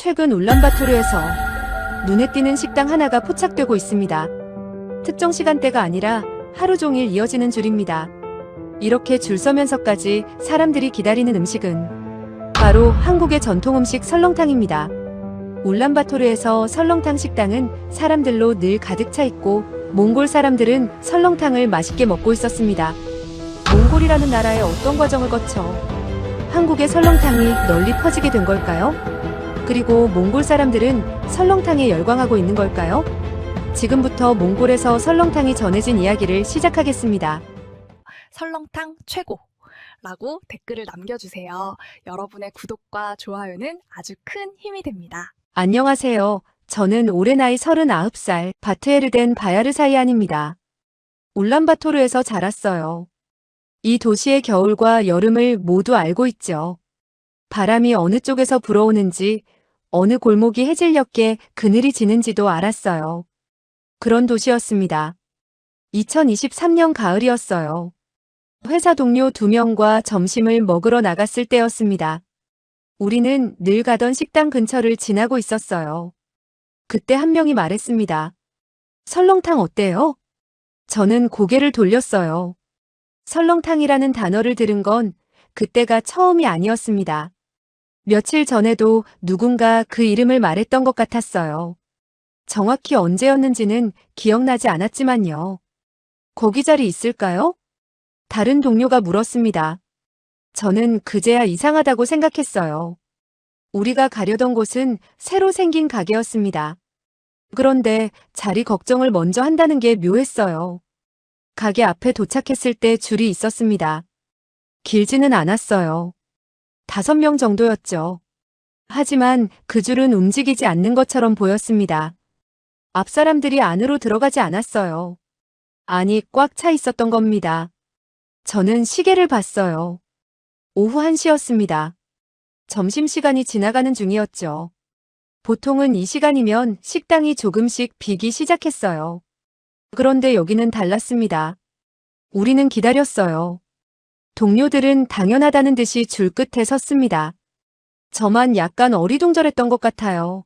최근 울란바토르에서 눈에 띄는 식당 하나가 포착되고 있습니다. 특정 시간대가 아니라 하루 종일 이어지는 줄입니다. 이렇게 줄 서면서까지 사람들이 기다리는 음식은 바로 한국의 전통 음식 설렁탕입니다. 울란바토르에서 설렁탕 식당은 사람들로 늘 가득 차 있고 몽골 사람들은 설렁탕을 맛있게 먹고 있었습니다. 몽골이라는 나라의 어떤 과정을 거쳐 한국의 설렁탕이 널리 퍼지게 된 걸까요? 그리고 몽골 사람들은 설렁탕에 열광하고 있는 걸까요? 지금부터 몽골에서 설렁탕이 전해진 이야기를 시작하겠습니다. 설렁탕 최고라고 댓글을 남겨주세요. 여러분의 구독과 좋아요는 아주 큰 힘이 됩니다. 안녕하세요. 저는 올해 나이 39살 바트에르덴 바야르사이안입니다. 울란바토르에서 자랐어요. 이 도시의 겨울과 여름을 모두 알고 있죠. 바람이 어느 쪽에서 불어오는지, 어느 골목이 해질녘에 그늘이 지는지도 알았어요. 그런 도시였습니다. 2023년 가을이었어요. 회사 동료 2명과 점심을 먹으러 나갔을 때였습니다. 우리는 늘 가던 식당 근처를 지나고 있었어요. 그때 한 명이 말했습니다. 설렁탕 어때요? 저는 고개를 돌렸어요. 설렁탕이라는 단어를 들은 건 그때가 처음이 아니었습니다. 며칠 전에도 누군가 그 이름을 말했던 것 같았어요. 정확히 언제였는지는 기억나지 않았지만요. 거기 자리 있을까요? 다른 동료가 물었습니다. 저는 그제야 이상하다고 생각했어요. 우리가 가려던 곳은 새로 생긴 가게였습니다. 그런데 자리 걱정을 먼저 한다는 게 묘했어요. 가게 앞에 도착했을 때 줄이 있었습니다. 길지는 않았어요. 5명 정도였죠. 하지만 그 줄은 움직이지 않는 것처럼 보였습니다. 앞 사람들이 안으로 들어가지 않았어요. 아니, 꽉 차 있었던 겁니다. 저는 시계를 봤어요. 오후 1시였습니다. 점심시간이 지나가는 중이었죠. 보통은 이 시간이면 식당이 조금씩 비기 시작했어요. 그런데 여기는 달랐습니다. 우리는 기다렸어요. 동료들은 당연하다는 듯이 줄 끝에 섰습니다. 저만 약간 어리둥절했던 것 같아요.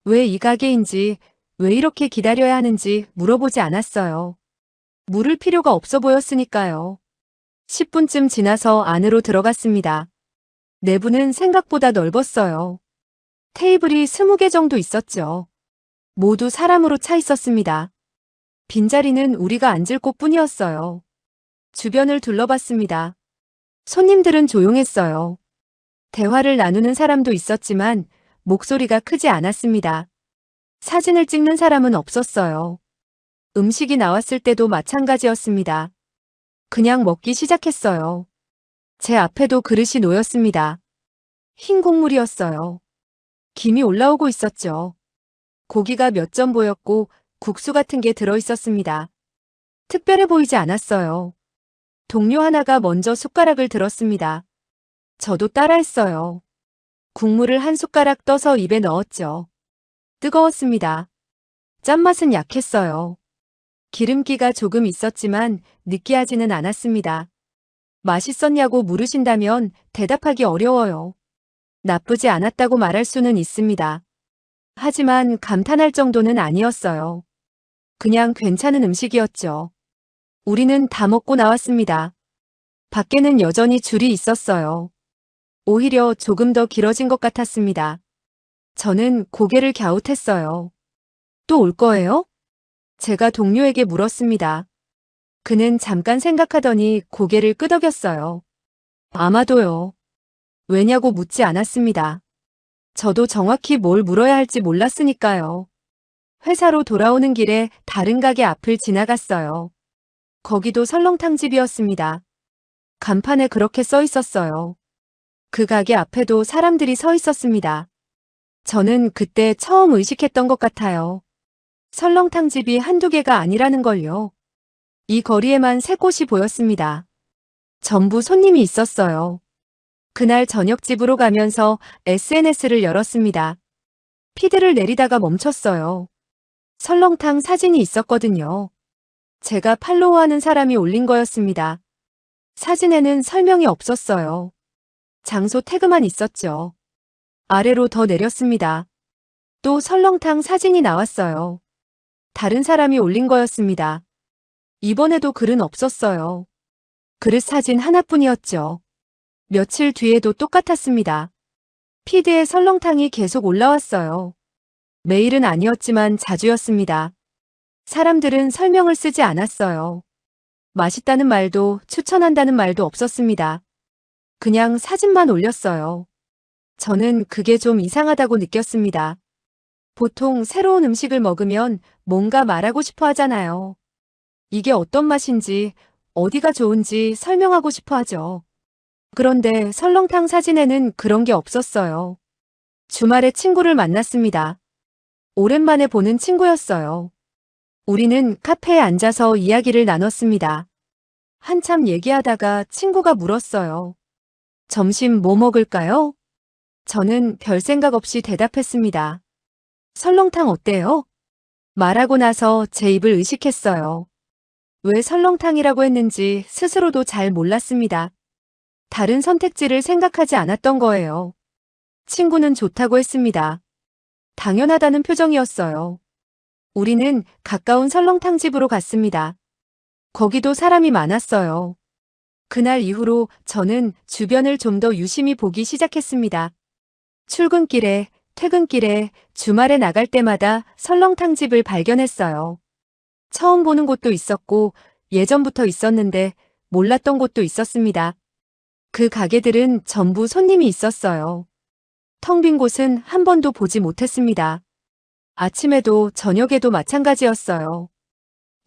왜 이 가게인지, 왜 이렇게 기다려야 하는지 물어보지 않았어요. 물을 필요가 없어 보였으니까요. 10분쯤 지나서 안으로 들어갔습니다. 내부는 생각보다 넓었어요. 테이블이 20개 정도 있었죠. 모두 사람으로 차 있었습니다. 빈자리는 우리가 앉을 곳뿐이었어요. 주변을 둘러봤습니다. 손님들은 조용했어요. 대화를 나누는 사람도 있었지만 목소리가 크지 않았습니다. 사진을 찍는 사람은 없었어요. 음식이 나왔을 때도 마찬가지였습니다. 그냥 먹기 시작했어요. 제 앞에도 그릇이 놓였습니다. 흰 국물이었어요. 김이 올라오고 있었죠. 고기가 몇 점 보였고 국수 같은 게 들어있었습니다. 특별해 보이지 않았어요. 동료 하나가 먼저 숟가락을 들었습니다. 저도 따라했어요. 국물을 한 숟가락 떠서 입에 넣었죠. 뜨거웠습니다. 짠맛은 약했어요. 기름기가 조금 있었지만 느끼하지는 않았습니다. 맛있었냐고 물으신다면 대답하기 어려워요. 나쁘지 않았다고 말할 수는 있습니다. 하지만 감탄할 정도는 아니었어요. 그냥 괜찮은 음식이었죠. 우리는 다 먹고 나왔습니다. 밖에는 여전히 줄이 있었어요. 오히려 조금 더 길어진 것 같았습니다. 저는 고개를 갸웃했어요. 또 올 거예요? 제가 동료에게 물었습니다. 그는 잠깐 생각하더니 고개를 끄덕였어요. 아마도요. 왜냐고 묻지 않았습니다. 저도 정확히 뭘 물어야 할지 몰랐으니까요. 회사로 돌아오는 길에 다른 가게 앞을 지나갔어요. 거기도 설렁탕집이었습니다. 간판에 그렇게 써 있었어요. 그 가게 앞에도 사람들이 서 있었습니다. 저는 그때 처음 의식했던 것 같아요. 설렁탕집이 한두 개가 아니라는 걸요. 이 거리에만 3곳이 보였습니다. 전부 손님이 있었어요. 그날 저녁 집으로 가면서 SNS를 열었습니다. 피드를 내리다가 멈췄어요. 설렁탕 사진이 있었거든요. 제가 팔로우하는 사람이 올린 거였습니다. 사진에는 설명이 없었어요. 장소 태그만 있었죠. 아래로 더 내렸습니다. 또 설렁탕 사진이 나왔어요. 다른 사람이 올린 거였습니다. 이번에도 글은 없었어요. 그릇 사진 하나뿐이었죠. 며칠 뒤에도 똑같았습니다. 피드에 설렁탕이 계속 올라왔어요. 매일은 아니었지만 자주였습니다. 사람들은 설명을 쓰지 않았어요. 맛있다는 말도 추천한다는 말도 없었습니다. 그냥 사진만 올렸어요. 저는 그게 좀 이상하다고 느꼈습니다. 보통 새로운 음식을 먹으면 뭔가 말하고 싶어 하잖아요. 이게 어떤 맛인지, 어디가 좋은지 설명하고 싶어 하죠. 그런데 설렁탕 사진에는 그런 게 없었어요. 주말에 친구를 만났습니다. 오랜만에 보는 친구였어요. 우리는 카페에 앉아서 이야기를 나눴습니다. 한참 얘기하다가 친구가 물었어요. 점심 뭐 먹을까요? 저는 별 생각 없이 대답했습니다. 설렁탕 어때요? 말하고 나서 제 입을 의식했어요. 왜 설렁탕이라고 했는지 스스로도 잘 몰랐습니다. 다른 선택지를 생각하지 않았던 거예요. 친구는 좋다고 했습니다. 당연하다는 표정이었어요. 우리는 가까운 설렁탕 집으로 갔습니다. 거기도 사람이 많았어요. 그날 이후로 저는 주변을 좀 더 유심히 보기 시작했습니다. 출근길에, 퇴근길에, 주말에 나갈 때마다 설렁탕 집을 발견했어요. 처음 보는 곳도 있었고 예전부터 있었는데 몰랐던 곳도 있었습니다. 그 가게들은 전부 손님이 있었어요. 텅 빈 곳은 한 번도 보지 못했습니다. 아침에도 저녁에도 마찬가지였어요.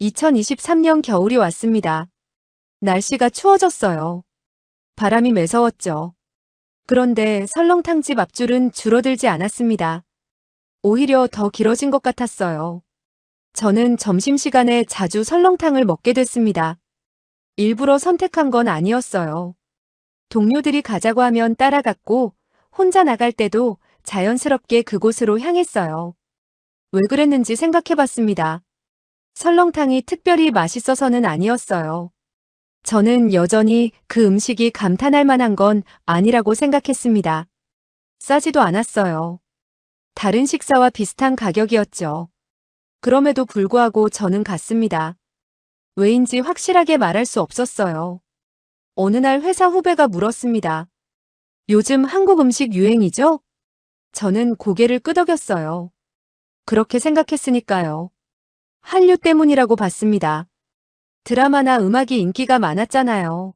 2023년 겨울이 왔습니다. 날씨가 추워졌어요. 바람이 매서웠죠. 그런데 설렁탕집 앞줄은 줄어들지 않았습니다. 오히려 더 길어진 것 같았어요. 저는 점심시간에 자주 설렁탕을 먹게 됐습니다. 일부러 선택한 건 아니었어요. 동료들이 가자고 하면 따라갔고 혼자 나갈 때도 자연스럽게 그곳으로 향했어요. 왜 그랬는지 생각해봤습니다. 설렁탕이 특별히 맛있어서는 아니었어요. 저는 여전히 그 음식이 감탄할 만한 건 아니라고 생각했습니다. 싸지도 않았어요. 다른 식사와 비슷한 가격이었죠. 그럼에도 불구하고 저는 갔습니다. 왜인지 확실하게 말할 수 없었어요. 어느 날 회사 후배가 물었습니다. 요즘 한국 음식 유행이죠? 저는 고개를 끄덕였어요. 그렇게 생각했으니까요. 한류 때문이라고 봤습니다. 드라마나 음악이 인기가 많았잖아요.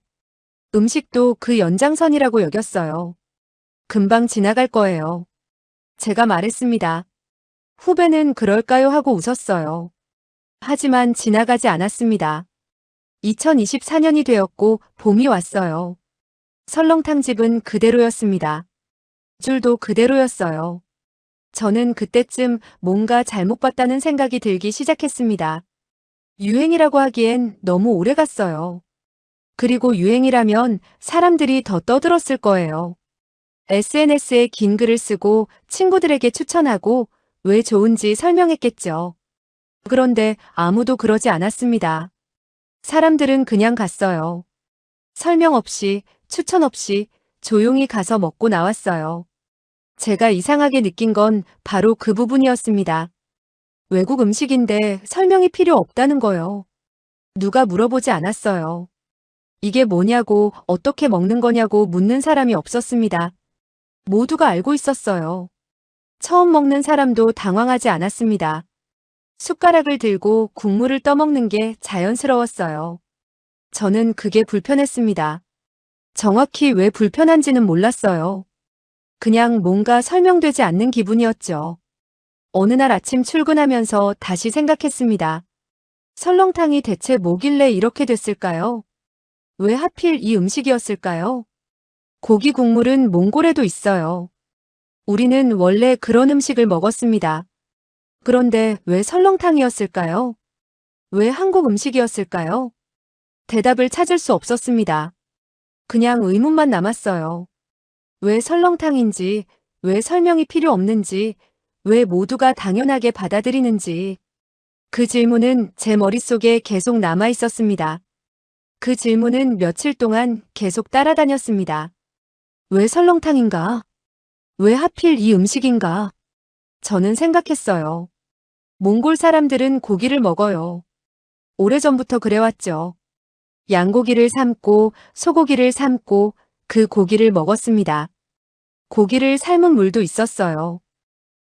음식도 그 연장선이라고 여겼어요. 금방 지나갈 거예요. 제가 말했습니다. 후배는 그럴까요 하고 웃었어요. 하지만 지나가지 않았습니다. 2024년이 되었고 봄이 왔어요. 설렁탕 집은 그대로였습니다. 줄도 그대로였어요. 저는 그때쯤 뭔가 잘못 봤다는 생각이 들기 시작했습니다. 유행이라고 하기엔 너무 오래 갔어요. 그리고 유행이라면 사람들이 더 떠들었을 거예요. SNS에 긴 글을 쓰고 친구들에게 추천하고 왜 좋은지 설명했겠죠. 그런데 아무도 그러지 않았습니다. 사람들은 그냥 갔어요. 설명 없이, 추천 없이 조용히 가서 먹고 나왔어요. 제가 이상하게 느낀 건 바로 그 부분이었습니다. 외국 음식인데 설명이 필요 없다는 거요. 누가 물어보지 않았어요. 이게 뭐냐고, 어떻게 먹는 거냐고 묻는 사람이 없었습니다. 모두가 알고 있었어요. 처음 먹는 사람도 당황하지 않았습니다. 숟가락을 들고 국물을 떠먹는 게 자연스러웠어요. 저는 그게 불편했습니다. 정확히 왜 불편한지는 몰랐어요. 그냥 뭔가 설명되지 않는 기분이었죠. 어느 날 아침 출근하면서 다시 생각했습니다. 설렁탕이 대체 뭐길래 이렇게 됐을까요? 왜 하필 이 음식이었을까요? 고기 국물은 몽골에도 있어요. 우리는 원래 그런 음식을 먹었습니다. 그런데 왜 설렁탕이었을까요? 왜 한국 음식이었을까요? 대답을 찾을 수 없었습니다. 그냥 의문만 남았어요. 왜 설렁탕인지, 왜 설명이 필요 없는지, 왜 모두가 당연하게 받아들이는지. 그 질문은 제 머릿속에 계속 남아 있었습니다. 그 질문은 며칠 동안 계속 따라다녔습니다. 왜 설렁탕인가? 왜 하필 이 음식인가? 저는 생각했어요. 몽골 사람들은 고기를 먹어요. 오래전부터 그래왔죠. 양고기를 삶고 소고기를 삶고 그 고기를 먹었습니다. 고기를 삶은 물도 있었어요.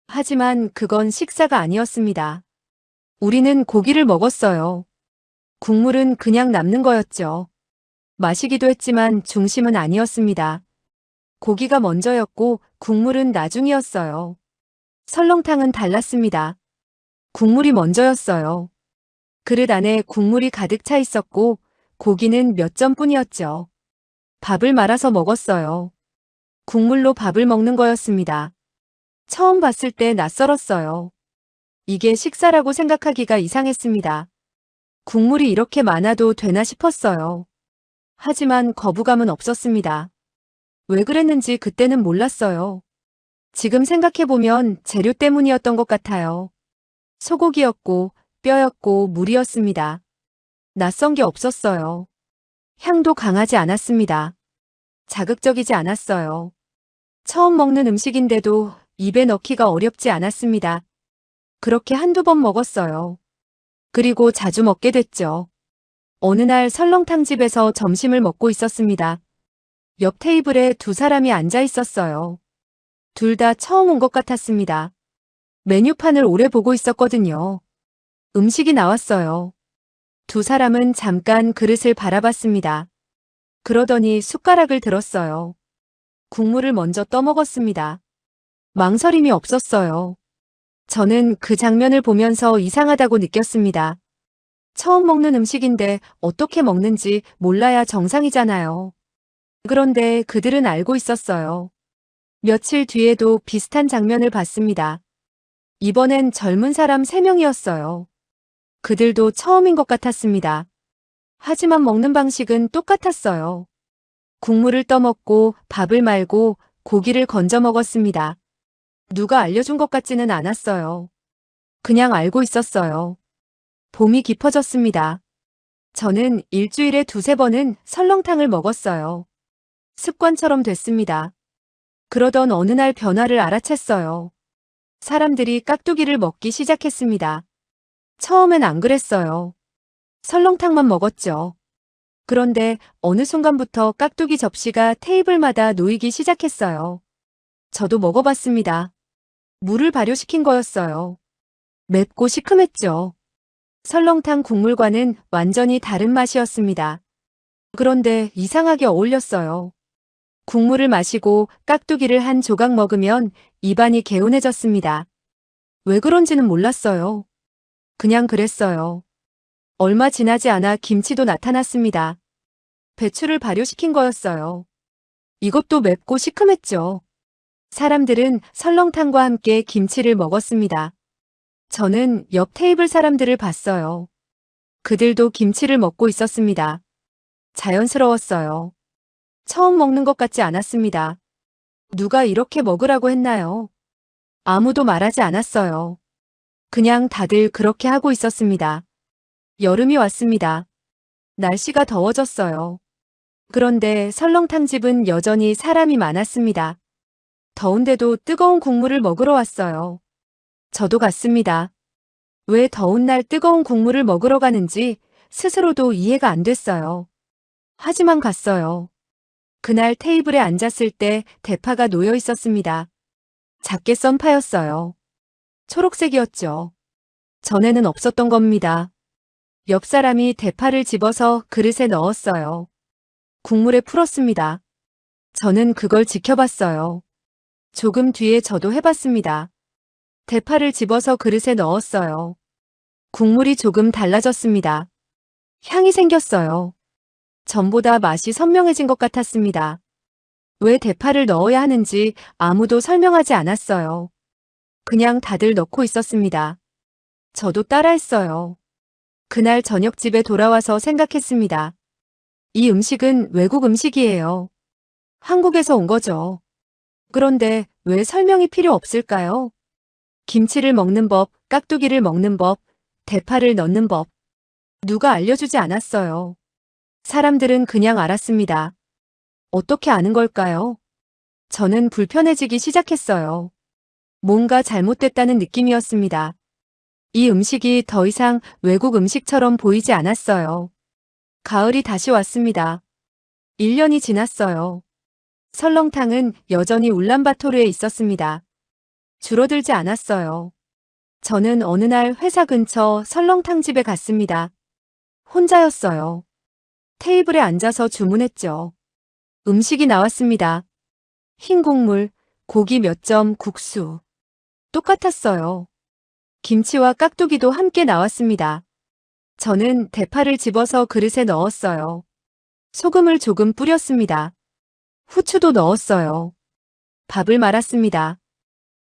하지만 그건 식사가 아니었습니다. 우리는 고기를 먹었어요. 국물은 그냥 남는 거였죠. 마시기도 했지만 중심은 아니었습니다. 고기가 먼저였고 국물은 나중이었어요. 설렁탕은 달랐습니다. 국물이 먼저였어요. 그릇 안에 국물이 가득 차 있었고 고기는 몇 점뿐이었죠. 밥을 말아서 먹었어요. 국물로 밥을 먹는 거였습니다. 처음 봤을 때 낯설었어요. 이게 식사라고 생각하기가 이상했습니다. 국물이 이렇게 많아도 되나 싶었어요. 하지만 거부감은 없었습니다. 왜 그랬는지 그때는 몰랐어요. 지금 생각해보면 재료 때문이었던 것 같아요. 소고기였고 뼈였고 물이었습니다. 낯선 게 없었어요. 향도 강하지 않았습니다. 자극적이지 않았어요. 처음 먹는 음식인데도 입에 넣기가 어렵지 않았습니다. 그렇게 한두 번 먹었어요. 그리고 자주 먹게 됐죠. 어느 날 설렁탕집에서 점심을 먹고 있었습니다. 옆 테이블에 두 사람이 앉아 있었어요. 둘 다 처음 온 것 같았습니다. 메뉴판을 오래 보고 있었거든요. 음식이 나왔어요. 두 사람은 잠깐 그릇을 바라봤습니다. 그러더니 숟가락을 들었어요. 국물을 먼저 떠먹었습니다. 망설임이 없었어요. 저는 그 장면을 보면서 이상하다고 느꼈습니다. 처음 먹는 음식인데 어떻게 먹는지 몰라야 정상이잖아요. 그런데 그들은 알고 있었어요. 며칠 뒤에도 비슷한 장면을 봤습니다. 이번엔 젊은 사람 3명이었어요. 그들도 처음인 것 같았습니다. 하지만 먹는 방식은 똑같았어요. 국물을 떠먹고 밥을 말고 고기를 건져 먹었습니다. 누가 알려준 것 같지는 않았어요. 그냥 알고 있었어요. 봄이 깊어졌습니다. 저는 일주일에 2~3번은 설렁탕을 먹었어요. 습관처럼 됐습니다. 그러던 어느 날 변화를 알아챘어요. 사람들이 깍두기를 먹기 시작했습니다. 처음엔 안 그랬어요. 설렁탕만 먹었죠. 그런데 어느 순간부터 깍두기 접시가 테이블마다 놓이기 시작했어요. 저도 먹어봤습니다. 물을 발효시킨 거였어요. 맵고 시큼했죠. 설렁탕 국물과는 완전히 다른 맛이었습니다. 그런데 이상하게 어울렸어요. 국물을 마시고 깍두기를 한 조각 먹으면 입안이 개운해졌습니다. 왜 그런지는 몰랐어요. 그냥 그랬어요. 얼마 지나지 않아 김치도 나타났습니다. 배추를 발효시킨 거였어요. 이것도 맵고 시큼했죠. 사람들은 설렁탕과 함께 김치를 먹었습니다. 저는 옆 테이블 사람들을 봤어요. 그들도 김치를 먹고 있었습니다. 자연스러웠어요. 처음 먹는 것 같지 않았습니다. 누가 이렇게 먹으라고 했나요? 아무도 말하지 않았어요. 그냥 다들 그렇게 하고 있었습니다. 여름이 왔습니다. 날씨가 더워졌어요. 그런데 설렁탕집은 여전히 사람이 많았습니다. 더운데도 뜨거운 국물을 먹으러 왔어요. 저도 갔습니다. 왜 더운 날 뜨거운 국물을 먹으러 가는지 스스로도 이해가 안 됐어요. 하지만 갔어요. 그날 테이블에 앉았을 때 대파가 놓여 있었습니다. 작게 썬 파였어요. 초록색이었죠. 전에는 없었던 겁니다. 옆 사람이 대파를 집어서 그릇에 넣었어요. 국물에 풀었습니다. 저는 그걸 지켜봤어요. 조금 뒤에 저도 해봤습니다. 대파를 집어서 그릇에 넣었어요. 국물이 조금 달라졌습니다. 향이 생겼어요. 전보다 맛이 선명해진 것 같았습니다. 왜 대파를 넣어야 하는지 아무도 설명하지 않았어요. 그냥 다들 넣고 있었습니다. 저도 따라했어요. 그날 저녁 집에 돌아와서 생각했습니다. 이 음식은 외국 음식이에요. 한국에서 온 거죠. 그런데 왜 설명이 필요 없을까요? 김치를 먹는 법, 깍두기를 먹는 법, 대파를 넣는 법. 누가 알려주지 않았어요. 사람들은 그냥 알았습니다. 어떻게 아는 걸까요? 저는 불편해지기 시작했어요. 뭔가 잘못됐다는 느낌이었습니다. 이 음식이 더 이상 외국 음식처럼 보이지 않았어요. 가을이 다시 왔습니다. 1년이 지났어요. 설렁탕은 여전히 울란바토르에 있었습니다. 줄어들지 않았어요. 저는 어느 날 회사 근처 설렁탕집에 갔습니다. 혼자였어요. 테이블에 앉아서 주문했죠. 음식이 나왔습니다. 흰 국물, 고기 몇 점, 국수. 똑같았어요. 김치와 깍두기도 함께 나왔습니다. 저는 대파를 집어서 그릇에 넣었어요. 소금을 조금 뿌렸습니다. 후추도 넣었어요. 밥을 말았습니다.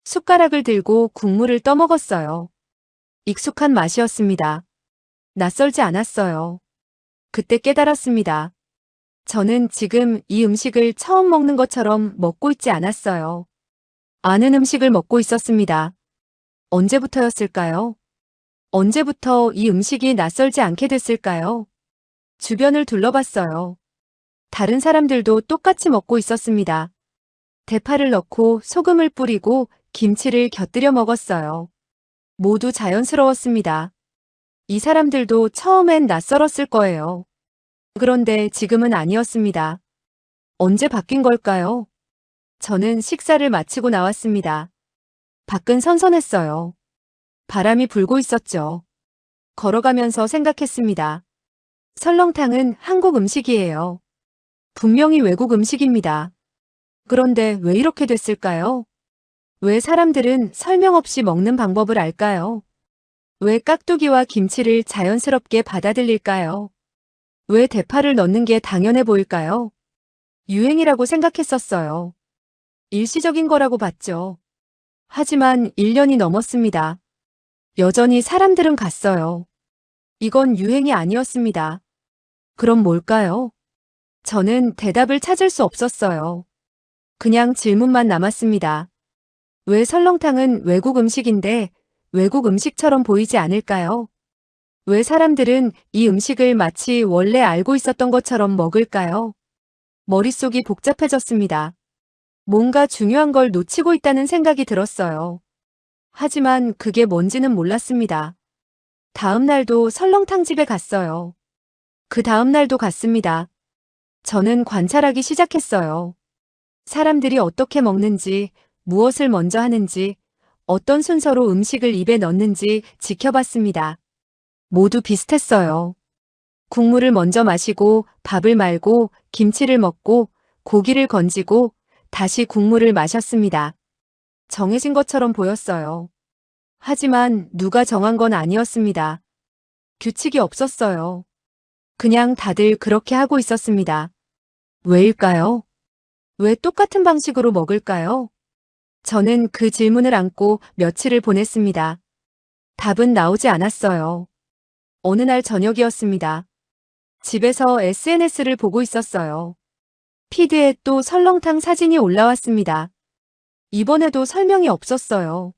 숟가락을 들고 국물을 떠먹었어요. 익숙한 맛이었습니다. 낯설지 않았어요. 그때 깨달았습니다. 저는 지금 이 음식을 처음 먹는 것처럼 먹고 있지 않았어요. 아는 음식을 먹고 있었습니다. 언제부터였을까요? 언제부터 이 음식이 낯설지 않게 됐을까요? 주변을 둘러봤어요. 다른 사람들도 똑같이 먹고 있었습니다. 대파를 넣고 소금을 뿌리고 김치를 곁들여 먹었어요. 모두 자연스러웠습니다. 이 사람들도 처음엔 낯설었을 거예요. 그런데 지금은 아니었습니다. 언제 바뀐 걸까요? 저는 식사를 마치고 나왔습니다. 밖은 선선했어요. 바람이 불고 있었죠. 걸어가면서 생각했습니다. 설렁탕은 한국 음식이에요. 분명히 외국 음식입니다. 그런데 왜 이렇게 됐을까요? 왜 사람들은 설명 없이 먹는 방법을 알까요? 왜 깍두기와 김치를 자연스럽게 받아들일까요? 왜 대파를 넣는 게 당연해 보일까요? 유행이라고 생각했었어요. 일시적인 거라고 봤죠. 하지만 1년이 넘었습니다. 여전히 사람들은 갔어요. 이건 유행이 아니었습니다. 그럼 뭘까요? 저는 대답을 찾을 수 없었어요. 그냥 질문만 남았습니다. 왜 설렁탕은 외국 음식인데 외국 음식처럼 보이지 않을까요? 왜 사람들은 이 음식을 마치 원래 알고 있었던 것처럼 먹을까요? 머릿속이 복잡해졌습니다. 뭔가 중요한 걸 놓치고 있다는 생각이 들었어요. 하지만 그게 뭔지는 몰랐습니다. 다음 날도 설렁탕 집에 갔어요. 그 다음 날도 갔습니다. 저는 관찰하기 시작했어요. 사람들이 어떻게 먹는지, 무엇을 먼저 하는지, 어떤 순서로 음식을 입에 넣는지 지켜봤습니다. 모두 비슷했어요. 국물을 먼저 마시고, 밥을 말고, 김치를 먹고, 고기를 건지고, 다시 국물을 마셨습니다. 정해진 것처럼 보였어요. 하지만 누가 정한 건 아니었습니다. 규칙이 없었어요. 그냥 다들 그렇게 하고 있었습니다. 왜일까요? 왜 똑같은 방식으로 먹을까요? 저는 그 질문을 안고 며칠을 보냈습니다. 답은 나오지 않았어요. 어느 날 저녁이었습니다. 집에서 SNS를 보고 있었어요. 피드에 또 설렁탕 사진이 올라왔습니다. 이번에도 설명이 없었어요.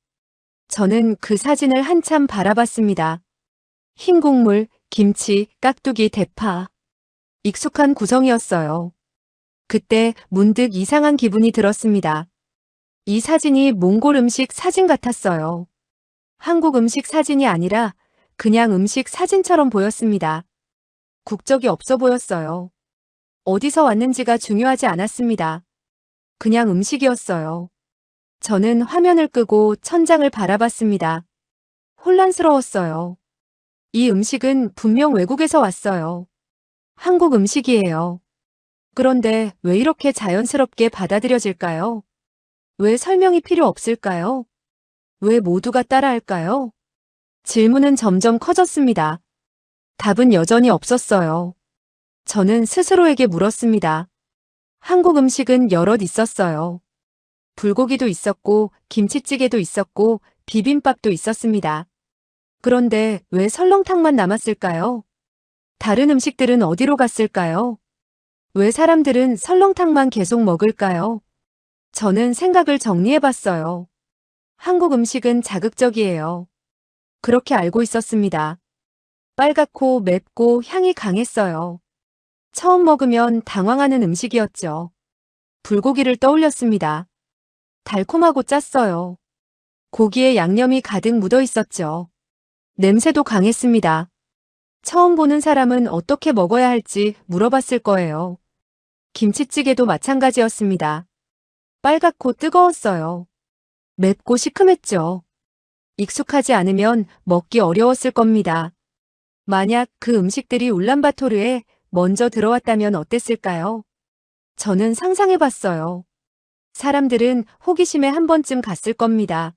저는 그 사진을 한참 바라봤습니다. 흰 국물, 김치, 깍두기, 대파. 익숙한 구성이었어요. 그때 문득 이상한 기분이 들었습니다. 이 사진이 몽골 음식 사진 같았어요. 한국 음식 사진이 아니라 그냥 음식 사진처럼 보였습니다. 국적이 없어 보였어요. 어디서 왔는지가 중요하지 않았습니다. 그냥 음식이었어요. 저는 화면을 끄고 천장을 바라봤습니다. 혼란스러웠어요. 이 음식은 분명 외국에서 왔어요. 한국 음식이에요. 그런데 왜 이렇게 자연스럽게 받아들여질까요? 왜 설명이 필요 없을까요? 왜 모두가 따라할까요? 질문은 점점 커졌습니다. 답은 여전히 없었어요. 저는 스스로에게 물었습니다. 한국 음식은 여럿 있었어요. 불고기도 있었고, 김치찌개도 있었고, 비빔밥도 있었습니다. 그런데 왜 설렁탕만 남았을까요? 다른 음식들은 어디로 갔을까요? 왜 사람들은 설렁탕만 계속 먹을까요? 저는 생각을 정리해봤어요. 한국 음식은 자극적이에요. 그렇게 알고 있었습니다. 빨갛고 맵고 향이 강했어요. 처음 먹으면 당황하는 음식이었죠. 불고기를 떠올렸습니다. 달콤하고 짰어요. 고기에 양념이 가득 묻어 있었죠. 냄새도 강했습니다. 처음 보는 사람은 어떻게 먹어야 할지 물어봤을 거예요. 김치찌개도 마찬가지였습니다. 빨갛고 뜨거웠어요. 맵고 시큼했죠. 익숙하지 않으면 먹기 어려웠을 겁니다. 만약 그 음식들이 울란바토르에 먼저 들어왔다면 어땠을까요? 저는 상상해봤어요. 사람들은 호기심에 한 번쯤 갔을 겁니다.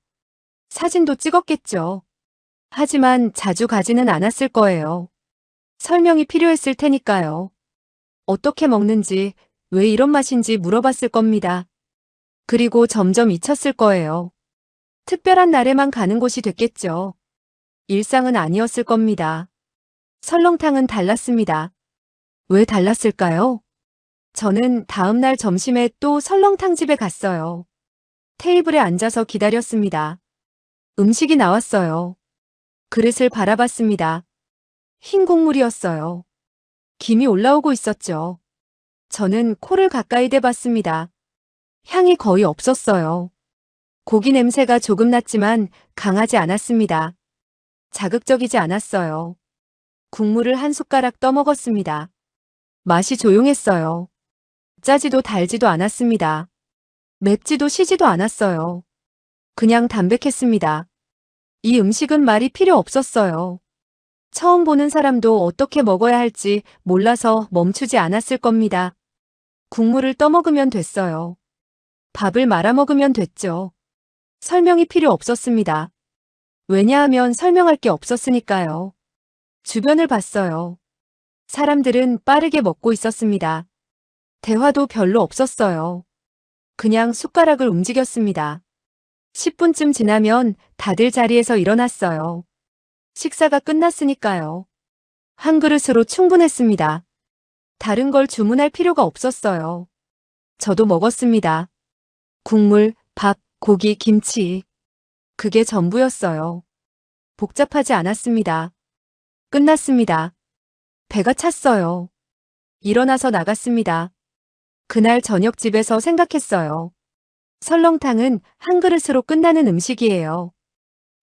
사진도 찍었겠죠. 하지만 자주 가지는 않았을 거예요. 설명이 필요했을 테니까요. 어떻게 먹는지, 왜 이런 맛인지 물어봤을 겁니다. 그리고 점점 잊혔을 거예요. 특별한 날에만 가는 곳이 됐겠죠. 일상은 아니었을 겁니다. 설렁탕은 달랐습니다. 왜 달랐을까요? 저는 다음 날 점심에 또 설렁탕 집에 갔어요. 테이블에 앉아서 기다렸습니다. 음식이 나왔어요. 그릇을 바라봤습니다. 흰 국물이었어요. 김이 올라오고 있었죠. 저는 코를 가까이 대봤습니다. 향이 거의 없었어요. 고기 냄새가 조금 났지만 강하지 않았습니다. 자극적이지 않았어요. 국물을 한 숟가락 떠먹었습니다. 맛이 조용했어요. 짜지도 달지도 않았습니다. 맵지도 시지도 않았어요. 그냥 담백했습니다. 이 음식은 말이 필요 없었어요. 처음 보는 사람도 어떻게 먹어야 할지 몰라서 멈추지 않았을 겁니다. 국물을 떠먹으면 됐어요. 밥을 말아 먹으면 됐죠. 설명이 필요 없었습니다. 왜냐하면 설명할 게 없었으니까요. 주변을 봤어요. 사람들은 빠르게 먹고 있었습니다. 대화도 별로 없었어요. 그냥 숟가락을 움직였습니다. 10분쯤 지나면 다들 자리에서 일어났어요. 식사가 끝났으니까요. 한 그릇으로 충분했습니다. 다른 걸 주문할 필요가 없었어요. 저도 먹었습니다. 국물, 밥, 고기, 김치. 그게 전부였어요. 복잡하지 않았습니다. 끝났습니다. 배가 찼어요. 일어나서 나갔습니다. 그날 저녁 집에서 생각했어요. 설렁탕은 한 그릇으로 끝나는 음식이에요.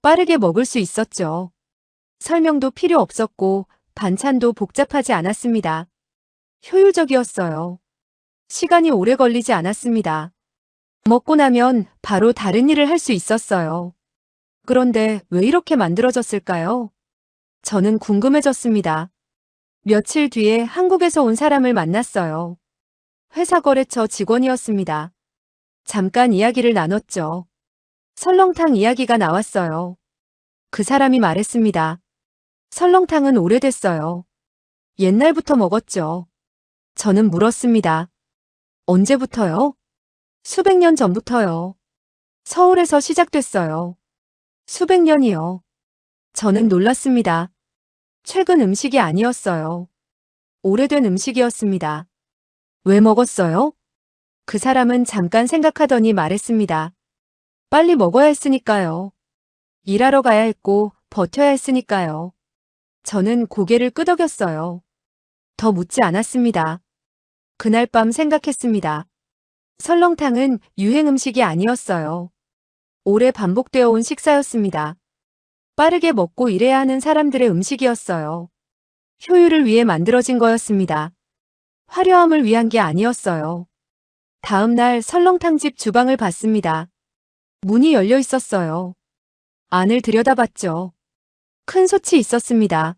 빠르게 먹을 수 있었죠. 설명도 필요 없었고 반찬도 복잡하지 않았습니다. 효율적이었어요. 시간이 오래 걸리지 않았습니다. 먹고 나면 바로 다른 일을 할 수 있었어요. 그런데 왜 이렇게 만들어졌을까요? 저는 궁금해졌습니다. 며칠 뒤에 한국에서 온 사람을 만났어요. 회사 거래처 직원이었습니다. 잠깐 이야기를 나눴죠. 설렁탕 이야기가 나왔어요. 그 사람이 말했습니다. 설렁탕은 오래됐어요. 옛날부터 먹었죠. 저는 물었습니다. 언제부터요? 수백 년 전부터요. 서울에서 시작됐어요. 수백 년이요. 저는 놀랐습니다. 최근 음식이 아니었어요. 오래된 음식이었습니다. 왜 먹었어요? 그 사람은 잠깐 생각하더니 말했습니다. 빨리 먹어야 했으니까요. 일하러 가야 했고 버텨야 했으니까요. 저는 고개를 끄덕였어요. 더 묻지 않았습니다. 그날 밤 생각했습니다. 설렁탕은 유행 음식이 아니었어요. 오래 반복되어 온 식사였습니다. 빠르게 먹고 일해야 하는 사람들의 음식이었어요. 효율을 위해 만들어진 거였습니다. 화려함을 위한 게 아니었어요. 다음 날 설렁탕집 주방을 봤습니다. 문이 열려 있었어요. 안을 들여다봤죠. 큰 솥이 있었습니다.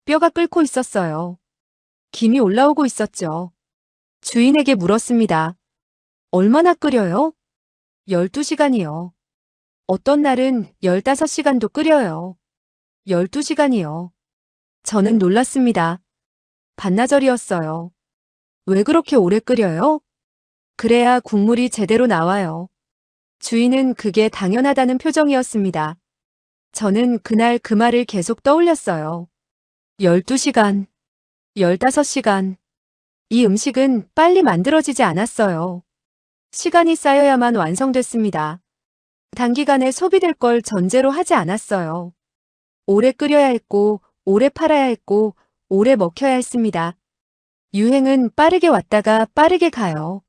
뼈가 끓고 있었어요. 김이 올라오고 있었죠. 주인에게 물었습니다. 얼마나 끓여요? 12시간이요. 어떤 날은 15시간도 끓여요. 12시간이요. 저는 놀랐습니다. 반나절이었어요. 왜 그렇게 오래 끓여요? 그래야 국물이 제대로 나와요. 주인은 그게 당연하다는 표정이었습니다. 저는 그날 그 말을 계속 떠올렸어요. 12시간, 15시간. 이 음식은 빨리 만들어지지 않았어요. 시간이 쌓여야만 완성됐습니다. 단기간에 소비될 걸 전제로 하지 않았어요. 오래 끓여야 했고, 오래 팔아야 했고, 오래 먹혀야 했습니다. 유행은 빠르게 왔다가 빠르게 가요.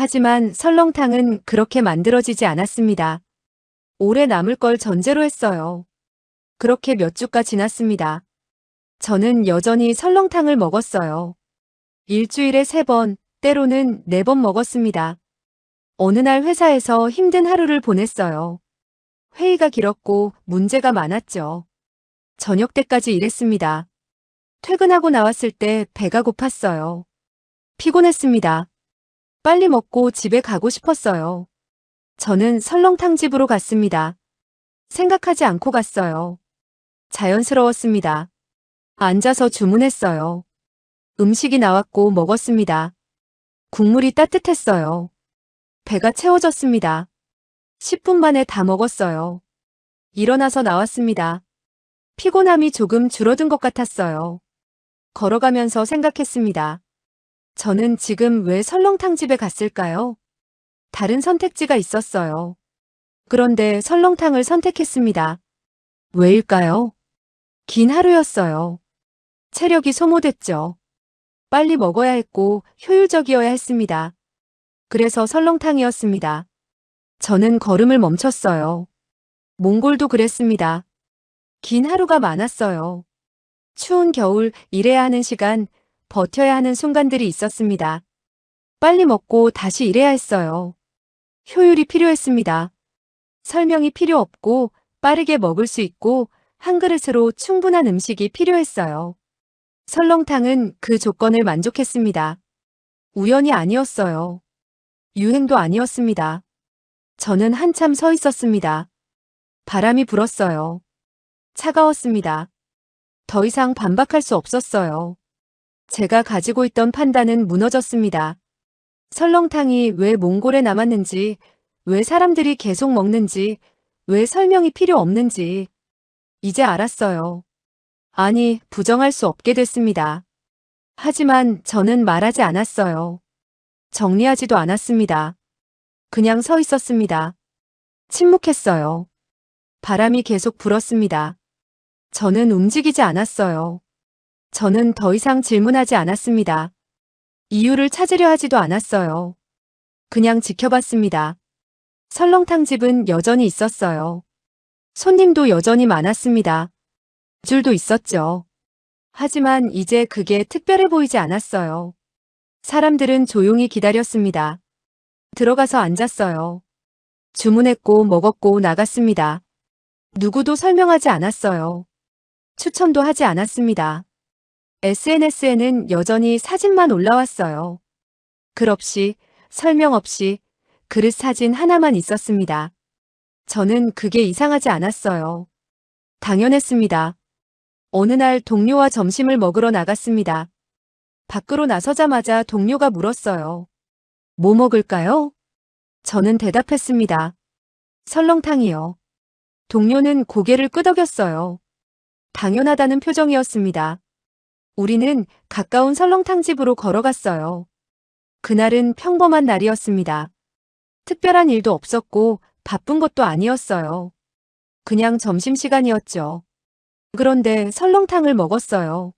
하지만 설렁탕은 그렇게 만들어지지 않았습니다. 오래 남을 걸 전제로 했어요. 그렇게 몇 주가 지났습니다. 저는 여전히 설렁탕을 먹었어요. 일주일에 3번, 때로는 4번 먹었습니다. 어느 날 회사에서 힘든 하루를 보냈어요. 회의가 길었고 문제가 많았죠. 저녁 때까지 일했습니다. 퇴근하고 나왔을 때 배가 고팠어요. 피곤했습니다. 빨리 먹고 집에 가고 싶었어요. 저는 설렁탕 집으로 갔습니다. 생각하지 않고 갔어요. 자연스러웠습니다. 앉아서 주문했어요. 음식이 나왔고 먹었습니다. 국물이 따뜻했어요. 배가 채워졌습니다. 10분 만에 다 먹었어요. 일어나서 나왔습니다. 피곤함이 조금 줄어든 것 같았어요. 걸어가면서 생각했습니다. 저는 지금 왜 설렁탕 집에 갔을까요? 다른 선택지가 있었어요. 그런데 설렁탕을 선택했습니다. 왜일까요? 긴 하루였어요. 체력이 소모됐죠. 빨리 먹어야 했고 효율적이어야 했습니다. 그래서 설렁탕이었습니다. 저는 걸음을 멈췄어요. 몽골도 그랬습니다. 긴 하루가 많았어요. 추운 겨울 일해야 하는 시간, 버텨야 하는 순간들이 있었습니다. 빨리 먹고 다시 일해야 했어요. 효율이 필요했습니다. 설명이 필요 없고 빠르게 먹을 수 있고 한 그릇으로 충분한 음식이 필요했어요. 설렁탕은 그 조건을 만족했습니다. 우연이 아니었어요. 유행도 아니었습니다. 저는 한참 서 있었습니다. 바람이 불었어요. 차가웠습니다. 더 이상 반박할 수 없었어요. 제가 가지고 있던 판단은 무너졌습니다. 설렁탕이 왜 몽골에 남았는지, 왜 사람들이 계속 먹는지, 왜 설명이 필요 없는지 이제 알았어요. 아니, 부정할 수 없게 됐습니다. 하지만 저는 말하지 않았어요. 정리하지도 않았습니다. 그냥 서 있었습니다. 침묵했어요. 바람이 계속 불었습니다. 저는 움직이지 않았어요. 저는 더 이상 질문하지 않았습니다. 이유를 찾으려 하지도 않았어요. 그냥 지켜봤습니다. 설렁탕 집은 여전히 있었어요. 손님도 여전히 많았습니다. 줄도 있었죠. 하지만 이제 그게 특별해 보이지 않았어요. 사람들은 조용히 기다렸습니다. 들어가서 앉았어요. 주문했고 먹었고 나갔습니다. 누구도 설명하지 않았어요. 추천도 하지 않았습니다. SNS에는 여전히 사진만 올라왔어요. 글 없이, 설명 없이 그릇 사진 하나만 있었습니다. 저는 그게 이상하지 않았어요. 당연했습니다. 어느 날 동료와 점심을 먹으러 나갔습니다. 밖으로 나서자마자 동료가 물었어요. 뭐 먹을까요? 저는 대답했습니다. 설렁탕이요. 동료는 고개를 끄덕였어요. 당연하다는 표정이었습니다. 우리는 가까운 설렁탕 집으로 걸어갔어요. 그날은 평범한 날이었습니다. 특별한 일도 없었고 바쁜 것도 아니었어요. 그냥 점심시간이었죠. 그런데 설렁탕을 먹었어요.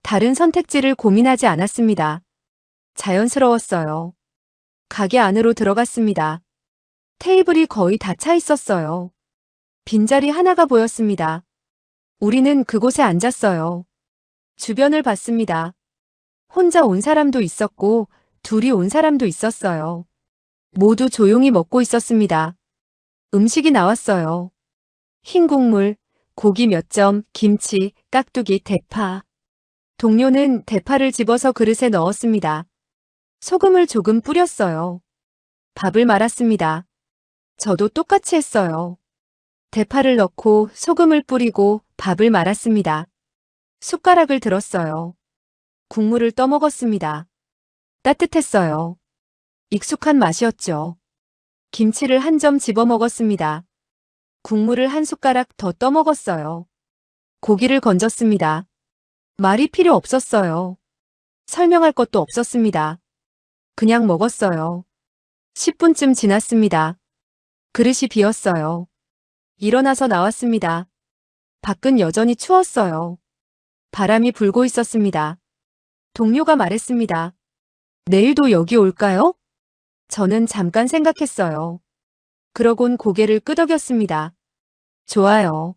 다른 선택지를 고민하지 않았습니다. 자연스러웠어요. 가게 안으로 들어갔습니다. 테이블이 거의 다 차 있었어요. 빈자리 하나가 보였습니다. 우리는 그곳에 앉았어요. 주변을 봤습니다. 혼자 온 사람도 있었고 둘이 온 사람도 있었어요. 모두 조용히 먹고 있었습니다. 음식이 나왔어요. 흰 국물, 고기 몇 점, 김치, 깍두기, 대파. 동료는 대파를 집어서 그릇에 넣었습니다. 소금을 조금 뿌렸어요. 밥을 말았습니다. 저도 똑같이 했어요. 대파를 넣고 소금을 뿌리고 밥을 말았습니다. 숟가락을 들었어요. 국물을 떠먹었습니다. 따뜻했어요. 익숙한 맛이었죠. 김치를 한 점 집어 먹었습니다. 국물을 한 숟가락 더 떠먹었어요. 고기를 건졌습니다. 말이 필요 없었어요. 설명할 것도 없었습니다. 그냥 먹었어요. 10분쯤 지났습니다. 그릇이 비었어요. 일어나서 나왔습니다. 밖은 여전히 추웠어요. 바람이 불고 있었습니다. 동료가 말했습니다. 내일도 여기 올까요? 저는 잠깐 생각했어요. 그러곤 고개를 끄덕였습니다. 좋아요.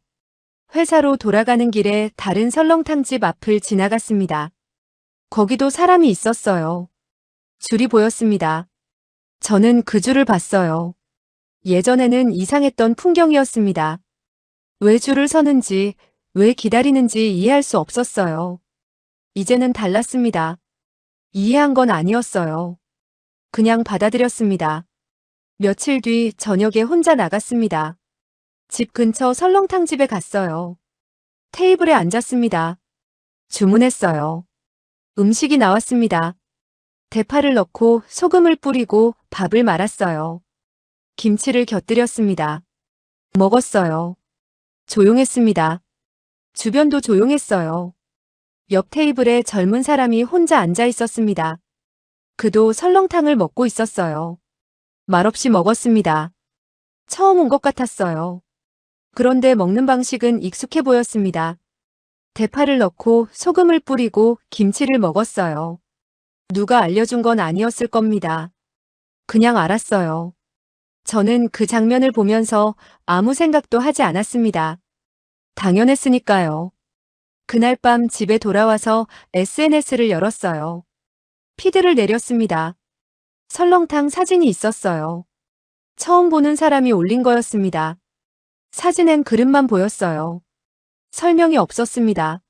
회사로 돌아가는 길에 다른 설렁탕집 앞을 지나갔습니다. 거기도 사람이 있었어요. 줄이 보였습니다. 저는 그 줄을 봤어요. 예전에는 이상했던 풍경이었습니다. 왜 줄을 서는지, 왜 기다리는지 이해할 수 없었어요. 이제는 달랐습니다. 이해한 건 아니었어요. 그냥 받아들였습니다. 며칠 뒤 저녁에 혼자 나갔습니다. 집 근처 설렁탕집에 갔어요. 테이블에 앉았습니다. 주문했어요. 음식이 나왔습니다. 대파를 넣고 소금을 뿌리고 밥을 말았어요. 김치를 곁들였습니다. 먹었어요. 조용했습니다. 주변도 조용했어요. 옆 테이블에 젊은 사람이 혼자 앉아 있었습니다. 그도 설렁탕을 먹고 있었어요. 말없이 먹었습니다. 처음 온 것 같았어요. 그런데 먹는 방식은 익숙해 보였습니다. 대파를 넣고 소금을 뿌리고 김치를 먹었어요. 누가 알려준 건 아니었을 겁니다. 그냥 알았어요. 저는 그 장면을 보면서 아무 생각도 하지 않았습니다. 당연했으니까요. 그날 밤 집에 돌아와서 SNS를 열었어요. 피드를 내렸습니다. 설렁탕 사진이 있었어요. 처음 보는 사람이 올린 거였습니다. 사진엔 그릇만 보였어요. 설명이 없었습니다.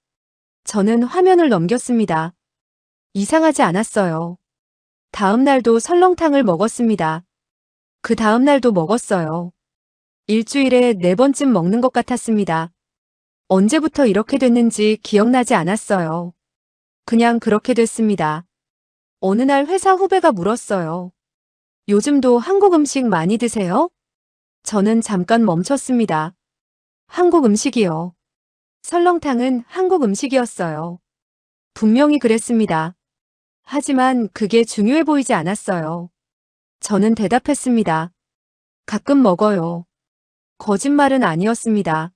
저는 화면을 넘겼습니다. 이상하지 않았어요. 다음 날도 설렁탕을 먹었습니다. 그 다음 날도 먹었어요. 일주일에 4번쯤 먹는 것 같았습니다. 언제부터 이렇게 됐는지 기억나지 않았어요. 그냥 그렇게 됐습니다. 어느 날 회사 후배가 물었어요. 요즘도 한국 음식 많이 드세요? 저는 잠깐 멈췄습니다. 한국 음식이요. 설렁탕은 한국 음식이었어요. 분명히 그랬습니다. 하지만 그게 중요해 보이지 않았어요. 저는 대답했습니다. 가끔 먹어요. 거짓말은 아니었습니다.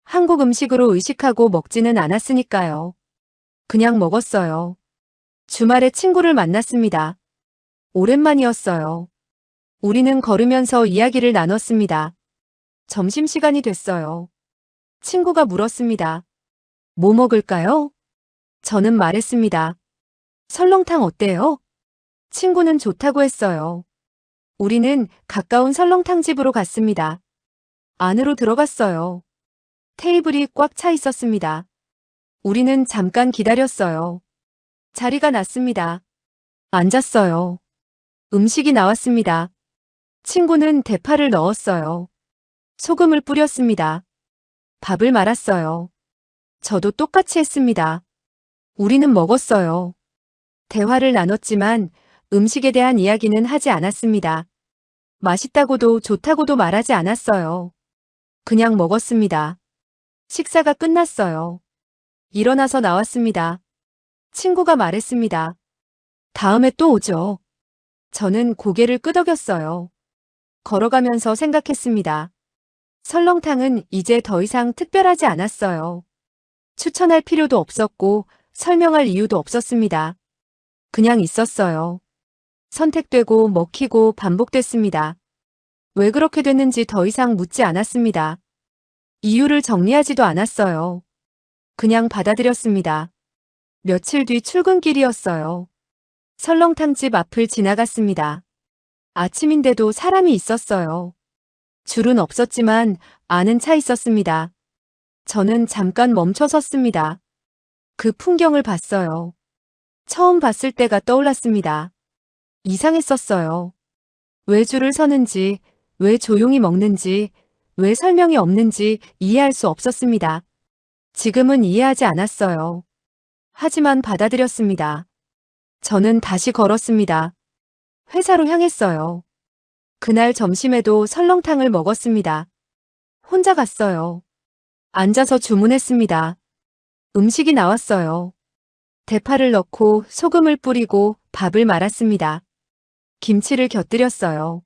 한국 음식으로 의식하고 먹지는 않았으니까요. 그냥 먹었어요. 주말에 친구를 만났습니다. 오랜만이었어요. 우리는 걸으면서 이야기를 나눴습니다. 점심시간이 됐어요. 친구가 물었습니다. 뭐 먹을까요? 저는 말했습니다. 설렁탕 어때요? 친구는 좋다고 했어요. 우리는 가까운 설렁탕집으로 갔습니다. 안으로 들어갔어요. 테이블이 꽉 차 있었습니다. 우리는 잠깐 기다렸어요. 자리가 났습니다. 앉았어요. 음식이 나왔습니다. 친구는 대파를 넣었어요. 소금을 뿌렸습니다. 밥을 말았어요. 저도 똑같이 했습니다. 우리는 먹었어요. 대화를 나눴지만 음식에 대한 이야기는 하지 않았습니다. 맛있다고도 좋다고도 말하지 않았어요. 그냥 먹었습니다. 식사가 끝났어요. 일어나서 나왔습니다. 친구가 말했습니다. 다음에 또 오죠. 저는 고개를 끄덕였어요. 걸어가면서 생각했습니다. 설렁탕은 이제 더 이상 특별하지 않았어요. 추천할 필요도 없었고 설명할 이유도 없었습니다. 그냥 있었어요. 선택되고 먹히고 반복됐습니다. 왜 그렇게 됐는지 더 이상 묻지 않았습니다. 이유를 정리하지도 않았어요. 그냥 받아들였습니다. 며칠 뒤 출근길이었어요. 설렁탕집 앞을 지나갔습니다. 아침인데도 사람이 있었어요. 줄은 없었지만 아는 차 있었습니다. 저는 잠깐 멈춰 섰습니다. 그 풍경을 봤어요. 처음 봤을 때가 떠올랐습니다. 이상했었어요. 왜 줄을 서는지, 왜 조용히 먹는지, 왜 설명이 없는지 이해할 수 없었습니다. 지금은 이해하지 않았어요. 하지만 받아들였습니다. 저는 다시 걸었습니다. 회사로 향했어요. 그날 점심에도 설렁탕을 먹었습니다. 혼자 갔어요. 앉아서 주문했습니다. 음식이 나왔어요. 대파를 넣고 소금을 뿌리고 밥을 말았습니다. 김치를 곁들였어요.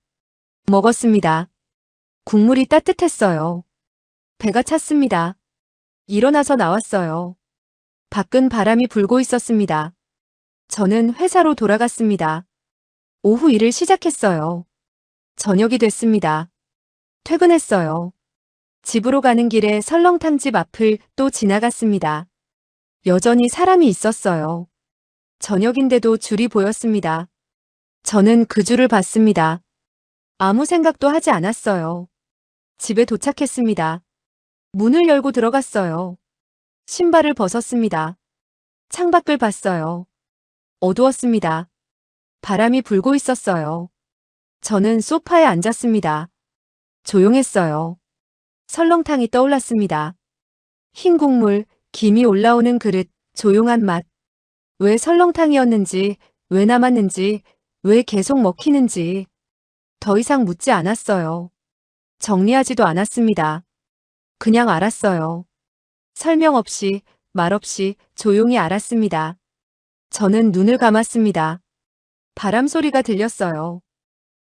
먹었습니다. 국물이 따뜻했어요. 배가 찼습니다. 일어나서 나왔어요. 밖은 바람이 불고 있었습니다. 저는 회사로 돌아갔습니다. 오후 일을 시작했어요. 저녁이 됐습니다. 퇴근했어요. 집으로 가는 길에 설렁탕 집 앞을 또 지나갔습니다. 여전히 사람이 있었어요. 저녁인데도 줄이 보였습니다. 저는 그 줄을 봤습니다. 아무 생각도 하지 않았어요. 집에 도착했습니다. 문을 열고 들어갔어요. 신발을 벗었습니다. 창밖을 봤어요. 어두웠습니다. 바람이 불고 있었어요. 저는 소파에 앉았습니다. 조용했어요. 설렁탕이 떠올랐습니다. 흰 국물, 김이 올라오는 그릇, 조용한 맛. 왜 설렁탕이었는지, 왜 남았는지, 왜 계속 먹히는지. 더 이상 묻지 않았어요. 정리하지도 않았습니다. 그냥 알았어요. 설명 없이, 말 없이 조용히 알았습니다. 저는 눈을 감았습니다. 바람 소리가 들렸어요.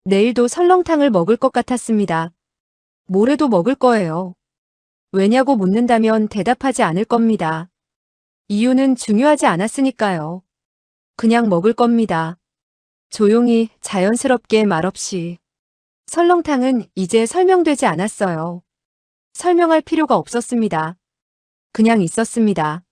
내일도 설렁탕을 먹을 것 같았습니다. 모레도 먹을 거예요. 왜냐고 묻는다면 대답하지 않을 겁니다. 이유는 중요하지 않았으니까요. 그냥 먹을 겁니다. 조용히, 자연스럽게 말없이. 설렁탕은 이제 설명되지 않았어요. 설명할 필요가 없었습니다. 그냥 있었습니다.